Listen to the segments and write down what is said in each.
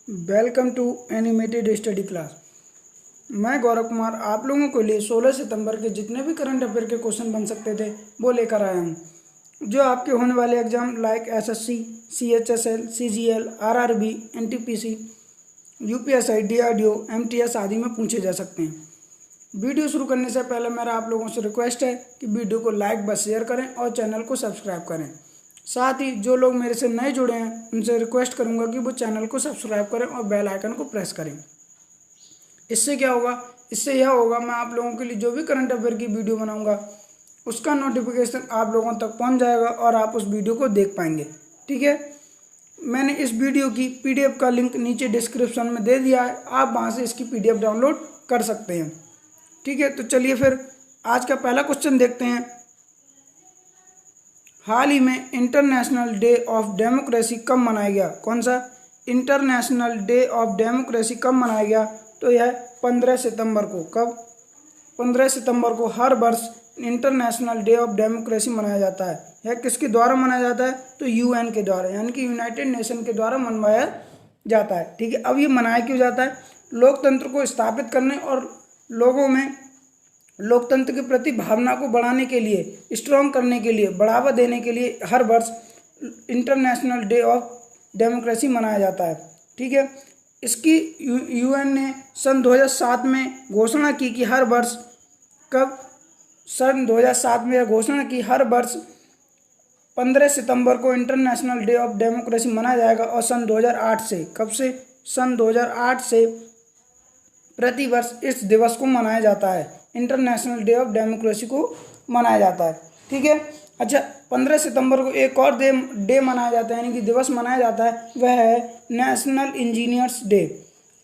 Welcome to animated study class. मैं गौरव कुमार आप लोगों के लिए 16 सितंबर के जितने भी करंट अफेयर के क्वेश्चन बन सकते थे वो लेकर आया हूँ, जो आपके होने वाले exam like SSC, CHSL, CGL, RRB, NTPC, UPSI, DRDO, MTS आदि में पूछे जा सकते हैं। वीडियो शुरू करने से पहले मेरा आप लोगों से रिक्वेस्ट है कि वीडियो को लाइक व शेयर करें और चैनल को सब्सक्राइब करें। साथ ही जो लोग मेरे से नए जुड़े हैं उनसे रिक्वेस्ट करूंगा कि वो चैनल को सब्सक्राइब करें और बेल आइकन को प्रेस करें। इससे क्या होगा, इससे यह होगा मैं आप लोगों के लिए जो भी करंट अफेयर की वीडियो बनाऊंगा उसका नोटिफिकेशन आप लोगों तक पहुंच जाएगा और आप उस वीडियो को देख पाएंगे। ठीक है, मैंने इस वीडियो की पीडीएफ का लिंक नीचे डिस्क्रिप्शन में दे दिया है, आप वहाँ से इसकी पीडीएफ डाउनलोड कर सकते हैं। ठीक है, तो चलिए फिर आज का पहला क्वेश्चन देखते हैं। हाल ही में इंटरनेशनल डे ऑफ डेमोक्रेसी कब मनाया गया? कौन सा इंटरनेशनल डे ऑफ डेमोक्रेसी कब मनाया गया? तो यह 15 सितंबर को। कब? 15 सितंबर को हर वर्ष इंटरनेशनल डे ऑफ डेमोक्रेसी मनाया जाता है। यह किसके द्वारा मनाया जाता है? तो यूएन के द्वारा, यानी कि यूनाइटेड नेशन के द्वारा मनवाया जाता है। ठीक है, अब ये मनाया क्यों जाता है? लोकतंत्र को स्थापित करने और लोगों में लोकतंत्र के प्रति भावना को बढ़ाने के लिए, स्ट्रॉन्ग करने के लिए, बढ़ावा देने के लिए हर वर्ष इंटरनेशनल डे ऑफ डेमोक्रेसी मनाया जाता है। ठीक है, इसकी यूएन ने सन 2007 में घोषणा की कि हर वर्ष, कब? सन 2007 में यह घोषणा की हर वर्ष 15 सितंबर को इंटरनेशनल डे ऑफ डेमोक्रेसी मनाया जाएगा। और सन 2008 से, कब से? सन 2008 से प्रतिवर्ष इस दिवस को मनाया जाता है, इंटरनेशनल डे ऑफ डेमोक्रेसी को मनाया जाता है। ठीक है, अच्छा, 15 सितंबर को एक और डे मनाया जाता है, यानी कि दिवस मनाया जाता है, वह है नेशनल इंजीनियर्स डे।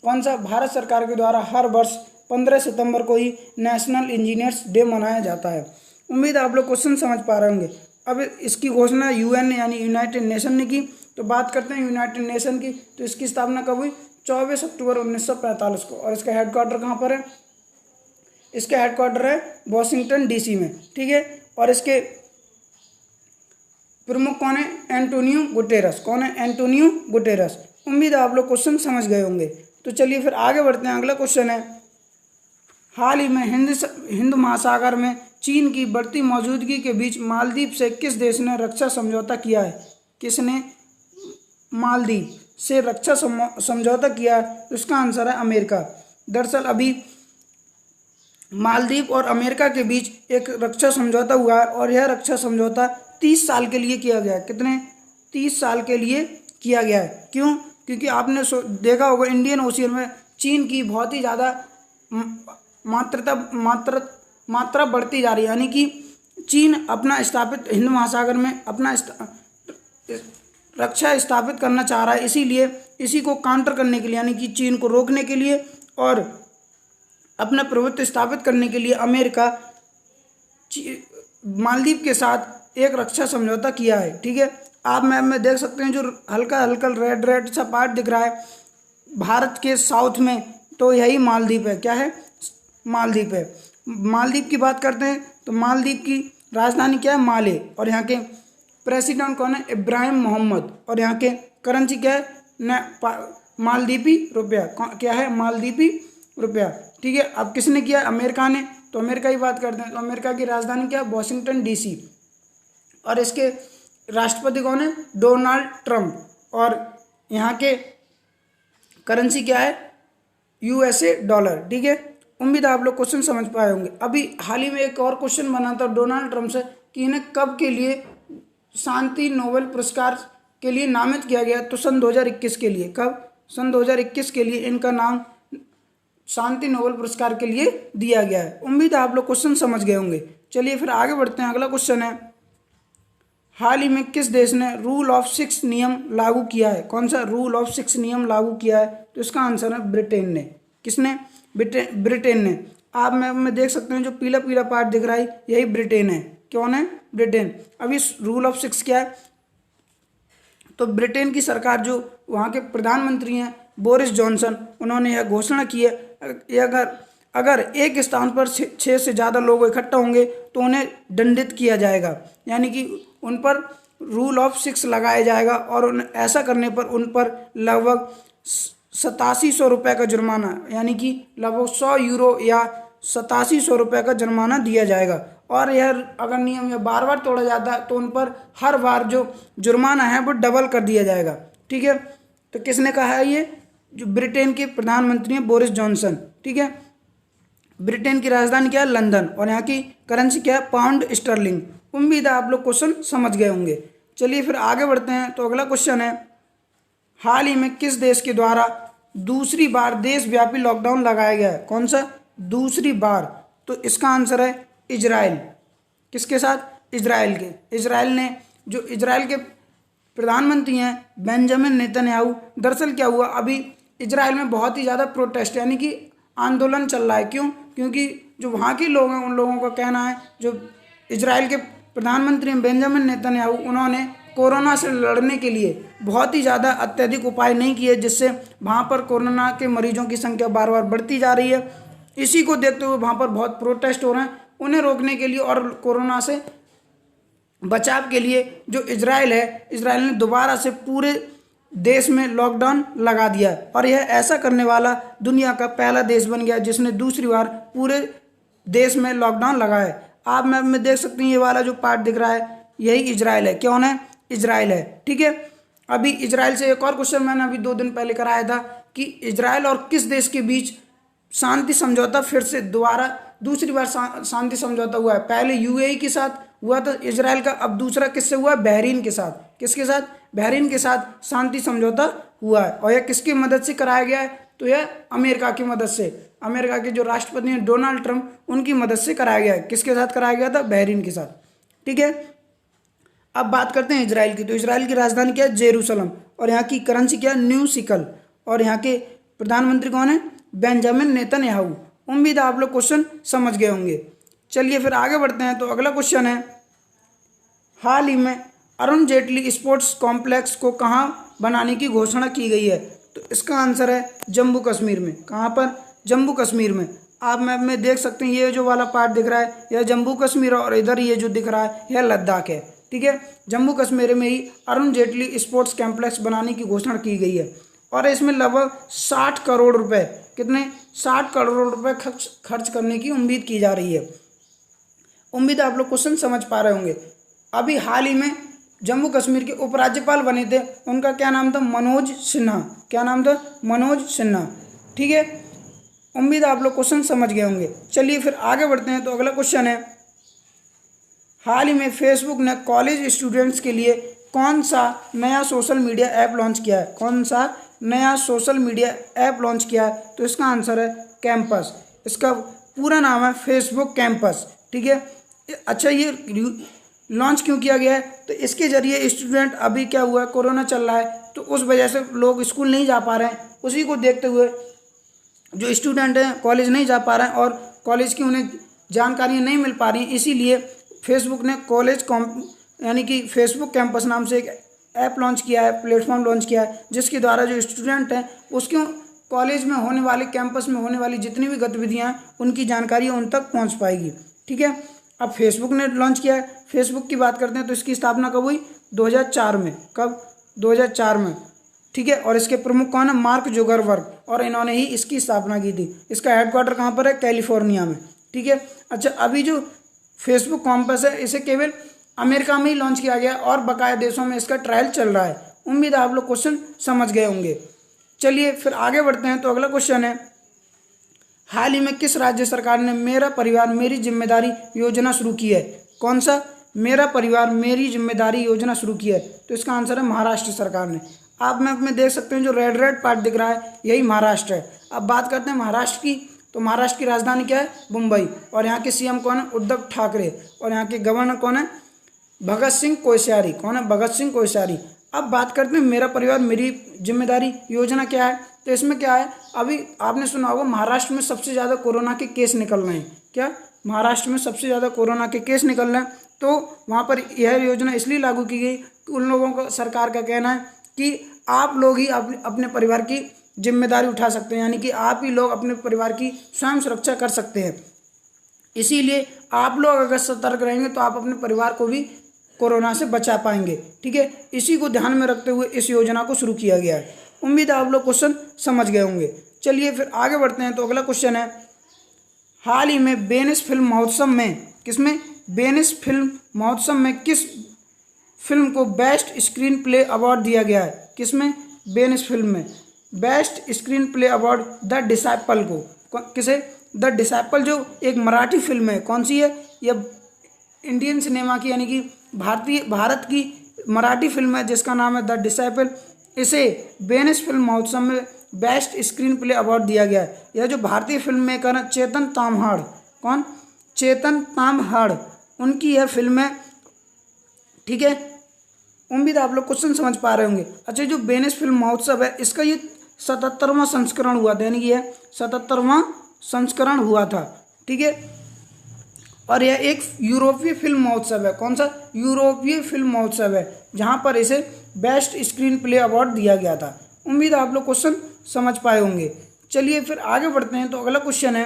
कौन सा? भारत सरकार के द्वारा हर वर्ष 15 सितंबर को ही नेशनल इंजीनियर्स डे मनाया जाता है। उम्मीद आप लोग क्वेश्चन समझ पा रहे होंगे। अब इसकी घोषणा यूएन ने, यानी यूनाइटेड नेशन ने की। तो बात करते हैं यूनाइटेड नेशन की। तो इसकी स्थापना कब हुई? 24 अक्टूबर 1945 को। और इसका हेडक्वार्टर कहाँ पर है? इसका हेडक्वार्टर है वॉशिंगटन डीसी में। ठीक है, और इसके प्रमुख कौन है? Antonio Guterres. कौन है? Antonio Guterres. उम्मीद है आप लोग क्वेश्चन समझ गए होंगे। तो चलिए फिर आगे बढ़ते हैं। अगला क्वेश्चन है, हाल ही में हिंद महासागर में चीन की बढ़ती मौजूदगी के बीच मालदीव से किस देश ने रक्षा समझौता किया है? किसने मालदीव से रक्षा समझौता किया है? उसका आंसर है अमेरिका। दरअसल अभी मालदीव और अमेरिका के बीच एक रक्षा समझौता हुआ है और यह रक्षा समझौता 30 साल के लिए किया गया है। कितने? 30 साल के लिए किया गया है। क्यों? क्योंकि आपने देखा होगा इंडियन ओशियन में चीन की बहुत ही ज़्यादा मात्रा बढ़ती जा रही है, यानी कि चीन अपना स्थापित हिंद महासागर में अपना रक्षा स्थापित करना चाह रहा है। इसीलिए इसी को काउंटर करने के लिए, यानी कि चीन को रोकने के लिए और अपना प्रभुत्व स्थापित करने के लिए अमेरिका मालदीव के साथ एक रक्षा समझौता किया है। ठीक है, आप मैप में देख सकते हैं जो हल्का हल्का रेड सा पार्ट दिख रहा है भारत के साउथ में, तो यही मालदीव है। क्या है? मालदीव है। मालदीव की बात करते हैं तो मालदीव की राजधानी क्या है? माले। और यहाँ के प्रेसिडेंट कौन है? इब्राहिम मोहम्मद। और यहाँ के करेंसी क्या है? मालदीवी रुपया। क्या है? मालदीवी रुपया। ठीक है, अब किसने किया? अमेरिका ने। तो अमेरिका की बात करते हैं तो अमेरिका की राजधानी क्या है? Washington DC. और इसके राष्ट्रपति कौन है? Donald Trump. और यहाँ के करेंसी क्या है? USA dollar. ठीक है, उम्मीद है आप लोग क्वेश्चन समझ पाए होंगे। अभी हाल ही में एक और क्वेश्चन बना था डोनाल्ड ट्रंप से कि इन्हें कब के लिए शांति नोबेल पुरस्कार के लिए नामित किया गया? तो सन 2021 के लिए। कब? सन 2021 के लिए इनका नाम शांति नोबेल पुरस्कार के लिए दिया गया है। उम्मीद है आप लोग क्वेश्चन समझ गए होंगे। चलिए फिर आगे बढ़ते हैं। अगला क्वेश्चन है, हाल ही में किस देश ने रूल ऑफ 6 नियम लागू किया है? कौन सा रूल ऑफ 6 नियम लागू किया है? तो इसका आंसर है ब्रिटेन ने। किसने? ब्रिटेन ने। आप में देख सकते हैं जो पीला पीला पार्ट दिख रहा है यही ब्रिटेन है। कौन है? ब्रिटेन। अब इस रूल ऑफ 6 क्या है? तो ब्रिटेन की सरकार, जो वहाँ के प्रधानमंत्री हैं बोरिस जॉनसन, उन्होंने यह घोषणा की है अगर एक स्थान पर 6 से ज़्यादा लोग इकट्ठा होंगे तो उन्हें दंडित किया जाएगा, यानी कि उन पर रूल ऑफ 6 लगाया जाएगा और ऐसा करने पर उन पर लगभग ₹8700 का जुर्माना, यानी कि लगभग €100 या ₹8700 का जुर्माना दिया जाएगा। और यह अगर नियम यह बार बार तोड़ा जाता है तो उन पर हर बार जो जुर्माना है वो डबल कर दिया जाएगा। ठीक है, तो किसने कहा है ये? जो ब्रिटेन के प्रधानमंत्री हैं बोरिस जॉनसन। ठीक है, ब्रिटेन की राजधानी क्या है? लंदन, और यहाँ की करेंसी क्या है? Pound sterling. उम्मीद है आप लोग क्वेश्चन समझ गए होंगे। चलिए फिर आगे बढ़ते हैं। तो अगला क्वेश्चन है, हाल ही में किस देश के द्वारा दूसरी बार देशव्यापी लॉकडाउन लगाया गया है? कौन सा? दूसरी बार। तो इसका आंसर है इजराइल। किसके साथ? इजराइल के। इजराइल ने, जो इजराइल के प्रधानमंत्री हैं बेंजामिन नेतन्याहू, दरअसल क्या हुआ, अभी इजराइल में बहुत ही ज़्यादा प्रोटेस्ट यानी कि आंदोलन चल रहा है। क्यों? क्योंकि जो वहाँ के लोग हैं उन लोगों का कहना है, जो इजराइल के प्रधानमंत्री हैं बेंजामिन नेतन्याहू, उन्होंने कोरोना से लड़ने के लिए बहुत ही ज़्यादा अत्यधिक उपाय नहीं किए, जिससे वहाँ पर कोरोना के मरीजों की संख्या बार बार बढ़ती जा रही है। इसी को देखते हुए वहाँ पर बहुत प्रोटेस्ट हो रहे हैं। उन्हें रोकने के लिए और कोरोना से बचाव के लिए जो इजराइल है, इजराइल ने दोबारा से पूरे देश में लॉकडाउन लगा दिया है, और यह ऐसा करने वाला दुनिया का पहला देश बन गया जिसने दूसरी बार पूरे देश में लॉकडाउन लगाया है। आप मैप में देख सकते हैं, ये वाला जो पार्ट दिख रहा है यही इजराइल है। कौन है? इजराइल है। ठीक है, अभी इजराइल से एक और क्वेश्चन मैंने अभी 2 दिन पहले कराया था कि इजराइल और किस देश के बीच शांति समझौता फिर से दोबारा दूसरी बार शांति समझौता हुआ है। पहले यूएई के साथ हुआ था इजराइल का, अब दूसरा किससे हुआ? बहरीन के साथ। किसके साथ? बहरीन के साथ शांति समझौता हुआ है। और यह किसकी मदद से कराया गया है? तो यह अमेरिका की मदद से, अमेरिका के जो राष्ट्रपति हैं डोनाल्ड ट्रंप, उनकी मदद से कराया गया है। किसके साथ कराया गया था? बहरीन के साथ। ठीक है, अब बात करते हैं इजराइल की। तो इजराइल की राजधानी क्या है? जेरूसलम, और यहाँ की करेंसी क्या है? न्यू सिकल, और यहाँ के प्रधानमंत्री कौन है? Benjamin Netanyahu. उम्मीद है आप लोग क्वेश्चन समझ गए होंगे। चलिए फिर आगे बढ़ते हैं। तो अगला क्वेश्चन है, हाल ही में अरुण जेटली स्पोर्ट्स कॉम्प्लेक्स को कहाँ बनाने की घोषणा की गई है? तो इसका आंसर है जम्मू कश्मीर में। कहाँ पर? जम्मू कश्मीर में। आप मैप में देख सकते हैं, ये जो वाला पार्ट दिख रहा है यह जम्मू कश्मीर, और इधर ये जो दिख रहा है यह लद्दाख है। ठीक है, जम्मू कश्मीर में ही अरुण जेटली स्पोर्ट्स कॉम्प्लेक्स बनाने की घोषणा की गई है, और इसमें लगभग 60 करोड़ रुपए, कितने? 60 करोड़ रुपए खर्च करने की उम्मीद की जा रही है। उम्मीद है आप लोग क्वेश्चन समझ पा रहे होंगे। अभी हाल ही में जम्मू कश्मीर के उपराज्यपाल बने थे, उनका क्या नाम था? मनोज सिन्हा। क्या नाम था? मनोज सिन्हा। ठीक है, उम्मीद है आप लोग क्वेश्चन समझ गए होंगे। चलिए फिर आगे बढ़ते हैं। तो अगला क्वेश्चन है, हाल ही में फेसबुक ने कॉलेज स्टूडेंट्स के लिए कौन सा नया सोशल मीडिया ऐप लॉन्च किया है? कौन सा नया सोशल मीडिया ऐप लॉन्च किया है? तो इसका आंसर है कैंपस। इसका पूरा नाम है फेसबुक कैंपस। ठीक है, अच्छा ये लॉन्च क्यों किया गया है? तो इसके जरिए स्टूडेंट, अभी क्या हुआ है, कोरोना चल रहा है तो उस वजह से लोग स्कूल नहीं जा पा रहे हैं, उसी को देखते हुए जो स्टूडेंट हैं कॉलेज नहीं जा पा रहे हैं और कॉलेज की उन्हें जानकारियाँ नहीं मिल पा रही हैं, इसीलिए फेसबुक ने यानी कि फेसबुक कैंपस नाम से एक ऐप लॉन्च किया है, प्लेटफॉर्म लॉन्च किया है, जिसके द्वारा जो स्टूडेंट हैं उसके कॉलेज में होने वाली, कैंपस में होने वाली जितनी भी गतिविधियां हैं उनकी जानकारी उन तक पहुंच पाएगी। ठीक है, अब फेसबुक ने लॉन्च किया है। फेसबुक की बात करते हैं तो इसकी स्थापना कब हुई? 2004 में। कब? 2004 में। ठीक है, और इसके प्रमुख कौन है? मार्क जुकरबर्ग, और इन्होंने ही इसकी स्थापना की थी। इसका हेडक्वार्टर कहाँ पर है? कैलिफोर्निया में। ठीक है, अच्छा अभी जो फेसबुक कैंपस है इसे केवल अमेरिका में ही लॉन्च किया गया और बकाया देशों में इसका ट्रायल चल रहा है। उम्मीद है आप लोग क्वेश्चन समझ गए होंगे। चलिए फिर आगे बढ़ते हैं। तो अगला क्वेश्चन है, हाल ही में किस राज्य सरकार ने मेरा परिवार मेरी जिम्मेदारी योजना शुरू की है? कौन सा? मेरा परिवार मेरी जिम्मेदारी योजना शुरू की है। तो इसका आंसर है महाराष्ट्र सरकार ने। आप मैप में देख सकते हैं जो रेड रेड पार्ट दिख रहा है यही महाराष्ट्र है। अब बात करते हैं महाराष्ट्र की। तो महाराष्ट्र की राजधानी क्या है? मुंबई, और यहाँ के सीएम कौन है? उद्धव ठाकरे, और यहाँ के गवर्नर कौन है? भगत सिंह कोश्यारी। कौन है? भगत सिंह कोश्यारी। अब बात करते हैं मेरा परिवार मेरी जिम्मेदारी योजना क्या है। तो इसमें क्या है, अभी आपने सुना होगा महाराष्ट्र में सबसे ज़्यादा कोरोना के केस निकल रहे हैं। क्या? महाराष्ट्र में सबसे ज़्यादा कोरोना के केस निकल रहे हैं, तो वहाँ पर यह योजना इसलिए लागू की गई कि उन लोगों का, सरकार का कहना है कि आप लोग ही अपने परिवार की जिम्मेदारी उठा सकते हैं, यानी कि आप ही लोग अपने परिवार की स्वयं सुरक्षा कर सकते हैं। इसीलिए आप लोग अगर सतर्क रहेंगे तो आप अपने परिवार को भी कोरोना से बचा पाएंगे। ठीक है, इसी को ध्यान में रखते हुए इस योजना को शुरू किया गया है। उम्मीद है आप लोग क्वेश्चन समझ गए होंगे। चलिए फिर आगे बढ़ते हैं। तो अगला क्वेश्चन है, हाल ही में वेनिस फिल्म महोत्सव में किसमें वेनिस फिल्म महोत्सव में किस फिल्म को बेस्ट स्क्रीन प्ले अवार्ड दिया गया है? किसमें? वेनिस फिल्म में best screen play award the disciple को किसे? द डिसाइपल जो एक मराठी फिल्म है, कौन सी है? यह इंडियन सिनेमा की यानी कि भारत की मराठी फिल्म है जिसका नाम है द डिसाइपल। इसे वेनिस फिल्म महोत्सव में बेस्ट स्क्रीन प्ले अवार्ड दिया गया है। यह जो भारतीय फिल्म मेकर है चेतन ताम्हाड़, कौन? चेतन ताम्हाड़, उनकी यह फिल्म है। ठीक है, उम्मीद आप लोग क्वेश्चन समझ पा रहे होंगे। अच्छा, जो वेनिस फिल्म महोत्सव है इसका ये 77वां संस्करण हुआ था, यानी कि यह 77वां संस्करण हुआ था। ठीक है, और यह एक यूरोपीय फिल्म महोत्सव है। कौन सा? यूरोपीय फिल्म महोत्सव है, जहां पर इसे बेस्ट स्क्रीन प्ले अवार्ड दिया गया था। उम्मीद आप लोग क्वेश्चन समझ पाए होंगे। चलिए फिर आगे बढ़ते हैं। तो अगला क्वेश्चन है,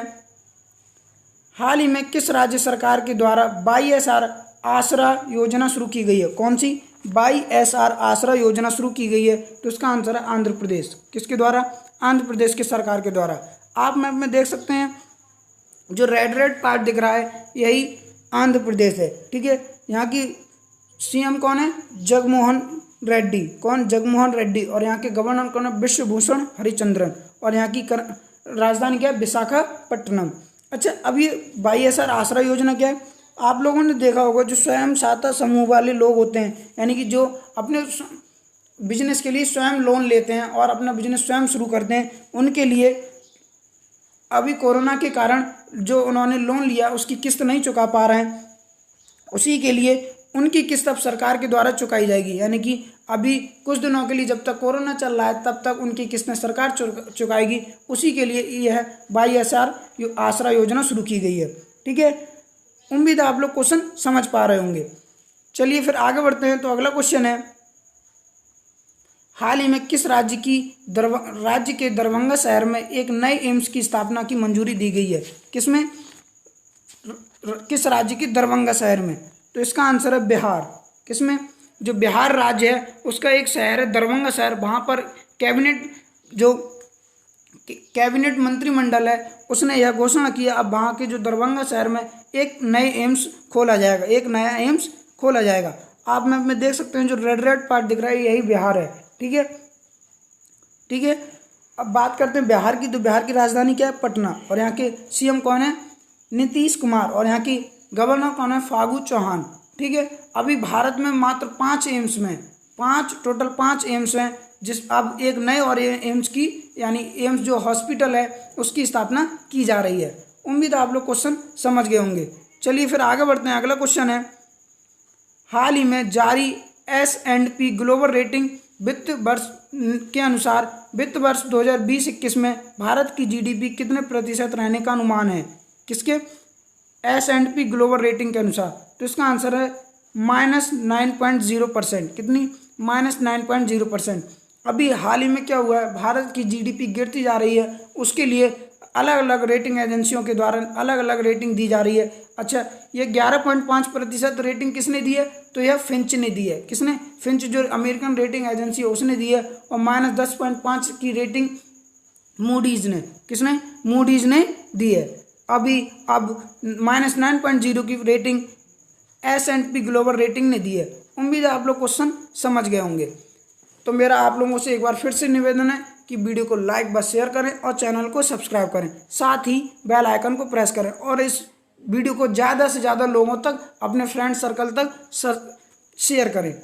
हाल ही में किस राज्य सरकार के द्वारा YSR आसरा योजना शुरू की गई है? कौन सी? YSR आसरा योजना शुरू की गई है। तो इसका आंसर है आंध्र प्रदेश। किसके द्वारा? आंध्र प्रदेश की सरकार के द्वारा। आप मैप में देख सकते हैं, जो रेड पार्ट दिख रहा है यही आंध्र प्रदेश है। ठीक है, यहाँ की CM कौन है? जगनमोहन रेड्डी। कौन? जगनमोहन रेड्डी। और यहाँ के गवर्नर कौन है? विश्वभूषण हरिचंद्रन। और यहाँ की राजधानी क्या है? विशाखापट्टनम। अच्छा, अब ये YSR आसरा योजना क्या है? आप लोगों ने देखा होगा, जो स्वयं सहायता समूह वाले लोग होते हैं, यानी कि जो अपने बिजनेस के लिए स्वयं लोन लेते हैं और अपना बिजनेस स्वयं शुरू करते हैं, उनके लिए अभी कोरोना के कारण जो उन्होंने लोन लिया उसकी किस्त नहीं चुका पा रहे हैं, उसी के लिए उनकी किस्त अब सरकार के द्वारा चुकाई जाएगी। यानी कि अभी कुछ दिनों के लिए जब तक कोरोना चल रहा है तब तक उनकी किस्तें सरकार चुकाएगी। उसी के लिए यह YSR आसरा योजना शुरू की गई है। ठीक है, उम्मीद है आप लोग क्वेश्चन समझ पा रहे होंगे। चलिए फिर आगे बढ़ते हैं। तो अगला क्वेश्चन है, हाल ही में किस राज्य के दरभंगा शहर में एक नए एम्स की स्थापना की मंजूरी दी गई है? किसमें? किस राज्य की दरभंगा शहर में? तो इसका आंसर है बिहार। किसमें? जो बिहार राज्य है उसका एक शहर है दरभंगा शहर। वहाँ पर कैबिनेट मंत्रिमंडल है उसने यह घोषणा किया, अब वहाँ के जो दरभंगा शहर में एक नए एम्स खोला जाएगा, एक नया एम्स खोला जाएगा। आप मैप में देख सकते हैं, जो रेड पार्ट दिख रहा है यही बिहार है। ठीक है, ठीक है। अब बात करते हैं बिहार की। तो बिहार की राजधानी क्या है? पटना। और यहाँ के CM कौन है? नीतीश कुमार। और यहाँ की गवर्नर कौन है? फागू चौहान। ठीक है, अभी भारत में मात्र 5 एम्स में टोटल 5 एम्स हैं, जिस अब एक नए और एम्स की यानी एम्स जो हॉस्पिटल है उसकी स्थापना की जा रही है। उम्मीद है आप लोग क्वेश्चन समझ गए होंगे। चलिए फिर आगे बढ़ते हैं। अगला क्वेश्चन है, हाल ही में जारी S&P ग्लोबल रेटिंग वित्त वर्ष के अनुसार वित्त वर्ष 2020-21 में भारत की GDP कितने प्रतिशत रहने का अनुमान है? किसके? S&P ग्लोबल रेटिंग के अनुसार। तो इसका आंसर है -9.0%। कितनी? -9.0%। अभी हाल ही में क्या हुआ है, भारत की GDP गिरती जा रही है, उसके लिए अलग अलग रेटिंग एजेंसियों के द्वारा अलग अलग रेटिंग दी जा रही है। अच्छा, ये 11.5% रेटिंग किसने दी है? तो यह फिंच ने दी है। किसने? फिंच जो अमेरिकन रेटिंग एजेंसी है उसने दी है। और -10.5 की रेटिंग मूडीज़ ने, किसने? मूडीज़ ने दी है। अब -9.0 की रेटिंग S&P ग्लोबल रेटिंग ने दी है। उम्मीद है आप लोग क्वेश्चन समझ गए होंगे। तो मेरा आप लोगों से एक बार फिर से निवेदन है कि वीडियो को लाइक व शेयर करें और चैनल को सब्सक्राइब करें, साथ ही बेल आइकन को प्रेस करें और इस वीडियो को ज़्यादा से ज़्यादा लोगों तक, अपने फ्रेंड सर्कल तक शेयर करें।